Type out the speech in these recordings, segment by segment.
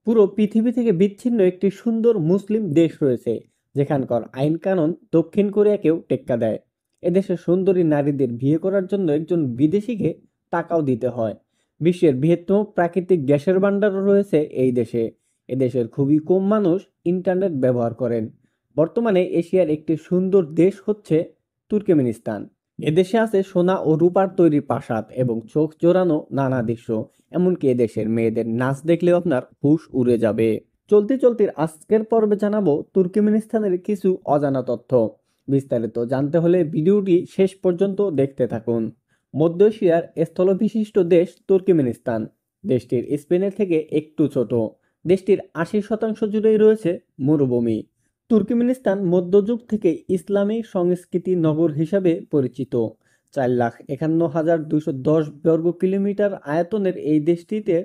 পুরো পৃথিবী থেকে বিচ্ছিন্ন একটি সুন্দর মুসলিম দেশ রয়েছে, যেখানকার আইন কানুন দক্ষিণ কোরিয়াকেও টেক্কা দেয়। এদেশের সুন্দরী নারীদের বিয়ে করার জন্য একজন বিদেশিকে টাকাও দিতে হয়। বিশ্বের বৃহত্তম প্রাকৃতিক গ্যাসের ভাণ্ডারও রয়েছে এই দেশে। এদেশের খুবই কম মানুষ ইন্টারনেট ব্যবহার করেন। বর্তমানে এশিয়ার একটি সুন্দর দেশ হচ্ছে তুর্কমেনিস্তান। এদেশে আছে সোনা ও রূপার তৈরি প্রাসাদ এবং চোখ জোড়ানো নানা দৃশ্য। এমনকি এদেশের মেয়েদের নাচ দেখলেও আপনার হুশ উড়ে যাবে। চলতে চলতে আজকের পর্বে জানাবো তুর্কমেনিস্তানের কিছু অজানা তথ্য। বিস্তারিত জানতে হলে ভিডিওটি শেষ পর্যন্ত দেখতে থাকুন। মধ্য এশিয়ার স্থলবিশিষ্ট দেশ তুর্কমেনিস্তান। দেশটির স্পেনের থেকে একটু ছোট। দেশটির ৮০% জুড়েই রয়েছে মরুভূমি। তুর্কমেনিস্তান মধ্যযুগ থেকে ইসলামী সংস্কৃতি নগর হিসাবে পরিচিত। ৪,৫১,২১০ বর্গ কিলোমিটার আয়তনের এই দেশটিতে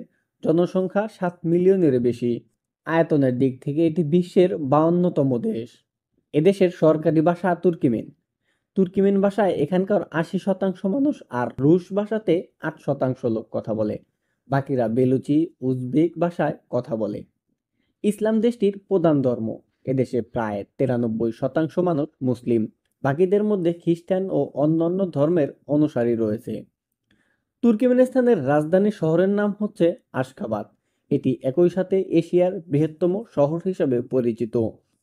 জনসংখ্যা ৭ মিলিয়নের বেশি। আয়তনের দিক থেকে এটি বিশ্বের ৫২তম দেশ। এদেশের সরকারি ভাষা তুর্কিমেন। তুর্কিমেন ভাষায় এখানকার ৮০% মানুষ আর রুশ ভাষাতে ৮% লোক কথা বলে। বাকিরা বেলুচি, উজবেক ভাষায় কথা বলে। ইসলাম দেশটির প্রধান ধর্ম। এদেশে প্রায় ৯৩% মানুষ মুসলিম। বাকিদের মধ্যে খ্রিস্টান ও অন্যান্য ধর্মের অনুসারী রয়েছে। তুর্কমেনিস্তানের রাজধানী শহরের নাম হচ্ছে আশখাবাদ। এটি একই সাথে এশিয়ার বৃহত্তম শহর হিসেবে পরিচিত।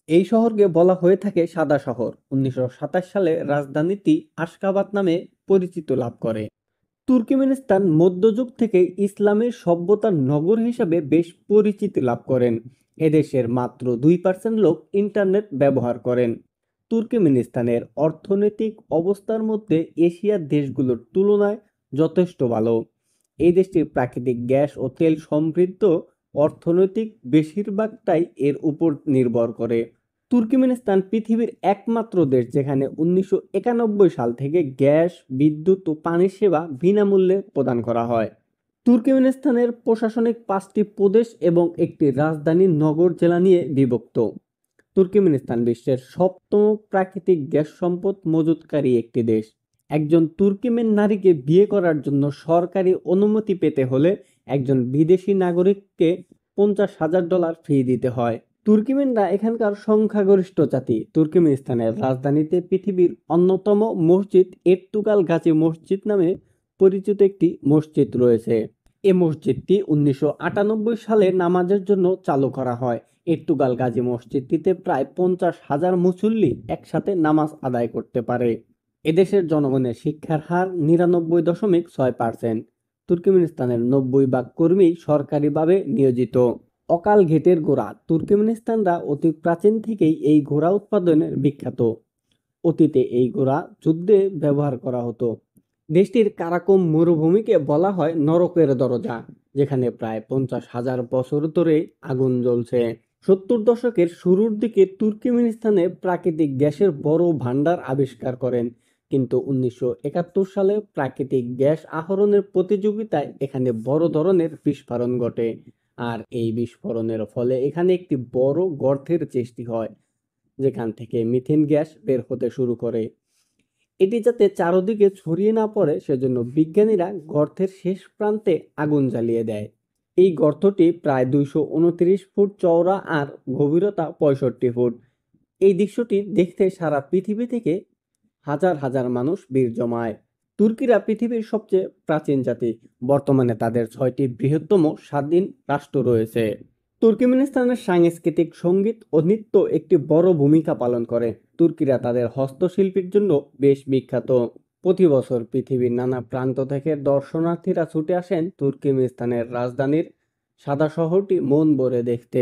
এই শহরকে বলা হয়ে থাকে সাদা শহর। ১৯২৭ সালে রাজধানীটি আশখাবাদ নামে পরিচিত লাভ করে। তুর্কমেনিস্তান মধ্যযুগ থেকে ইসলামের সভ্যতার নগর হিসাবে বেশ পরিচিতি লাভ করেন। এদেশের মাত্র ২% লোক ইন্টারনেট ব্যবহার করেন। তুর্কমেনিস্তানের অর্থনৈতিক অবস্থার মধ্যে এশিয়ার দেশগুলোর তুলনায় যথেষ্ট ভালো। এই দেশটির প্রাকৃতিক গ্যাস ও তেল সমৃদ্ধ। অর্থনৈতিক বেশিরভাগটাই এর উপর নির্ভর করে। তুর্কমেনিস্তান পৃথিবীর একমাত্র দেশ যেখানে ১৯৯১ সাল থেকে গ্যাস, বিদ্যুৎ ও পানির সেবা বিনামূল্যে প্রদান করা হয়। তুর্কমেনিস্তানের প্রশাসনিক ৫টি প্রদেশ এবং একটি রাজধানী নগর জেলা নিয়ে বিভক্ত। তুর্কমেনিস্তান বিশ্বের ৭ম প্রাকৃতিক গ্যাস সম্পদ মজুতকারী একটি দেশ। একজন তুর্কিমেন নারীকে বিয়ে করার জন্য সরকারি অনুমতি পেতে হলে একজন বিদেশি নাগরিককে $৫০,০০০ ফি দিতে হয়। তুর্কিমেনরা এখানকার সংখ্যাগরিষ্ঠ জাতি। তুর্কমেনিস্তানের রাজধানীতে পৃথিবীর অন্যতম মসজিদ এরতুগাল গাজী মসজিদ নামে পরিচিত একটি মসজিদ রয়েছে। এ মসজিদটি ১৯৯৮ সালে নামাজের জন্য চালু করা হয়। এরতুগাল গাজী মসজিদটিতে প্রায় ৫০,০০০ মুসল্লি একসাথে নামাজ আদায় করতে পারে। এদেশের জনগণের শিক্ষার হার ৯৯.৬%। তুর্কমেনিস্তানের ৯০ ভাগ কর্মী সরকারিভাবে নিয়োজিত। অকাল ঘেটের ঘোড়া। তুর্কমেনিস্তানরা অতি প্রাচীন থেকেই এই ঘোড়া উৎপাদনের বিখ্যাত। অতীতে এই ঘোড়া যুদ্ধে ব্যবহার করা হতো। দেশটির কারাকোম মরুভূমিকে বলা হয় নরকের দরজা, যেখানে প্রায় ৫০,০০০ বছর ধরে আগুন জ্বলছে। ৭০ দশকের শুরুর দিকে তুর্কমেনিস্তানে প্রাকৃতিক গ্যাসের বড় ভাণ্ডার আবিষ্কার করেন, কিন্তু ১৯৭১ সালে প্রাকৃতিক গ্যাস আহরণের প্রতিযোগিতায় এখানে বড় ধরনের বিস্ফোরণ ঘটে। আর এই বিস্ফোরণের ফলে এখানে একটি বড় গর্তের সৃষ্টি হয়, যেখান থেকে মিথেন গ্যাস বের হতে শুরু করে। এটি যাতে চারদিকে ছড়িয়ে না পড়ে সেজন্য বিজ্ঞানীরা গর্তের শেষ প্রান্তে আগুন জ্বালিয়ে দেয়। এই গর্তটি প্রায় ২২৯ ফুট চওড়া আর গভীরতা ৬৫ ফুট। এই দৃশ্যটি দেখতে সারা পৃথিবী থেকে হাজার হাজার মানুষ ভিড় জমায়। তুর্কিরা পৃথিবীর সবচেয়ে প্রাচীন জাতি। বর্তমানে তাদের ৬টি বৃহত্তম স্বাধীন রাষ্ট্র রয়েছে। তুর্কমেনিস্তানের সাংস্কৃতিক সঙ্গীত ও নৃত্য একটি বড় ভূমিকা পালন করে। তুর্কিরা তাদের হস্তশিল্পের জন্য বেশ বিখ্যাত। প্রতি বছর পৃথিবীর নানা প্রান্ত থেকে দর্শনার্থীরা ছুটে আসেন তুর্কমেনিস্তানের রাজধানীর সাদা শহরটি মন ভরে দেখতে।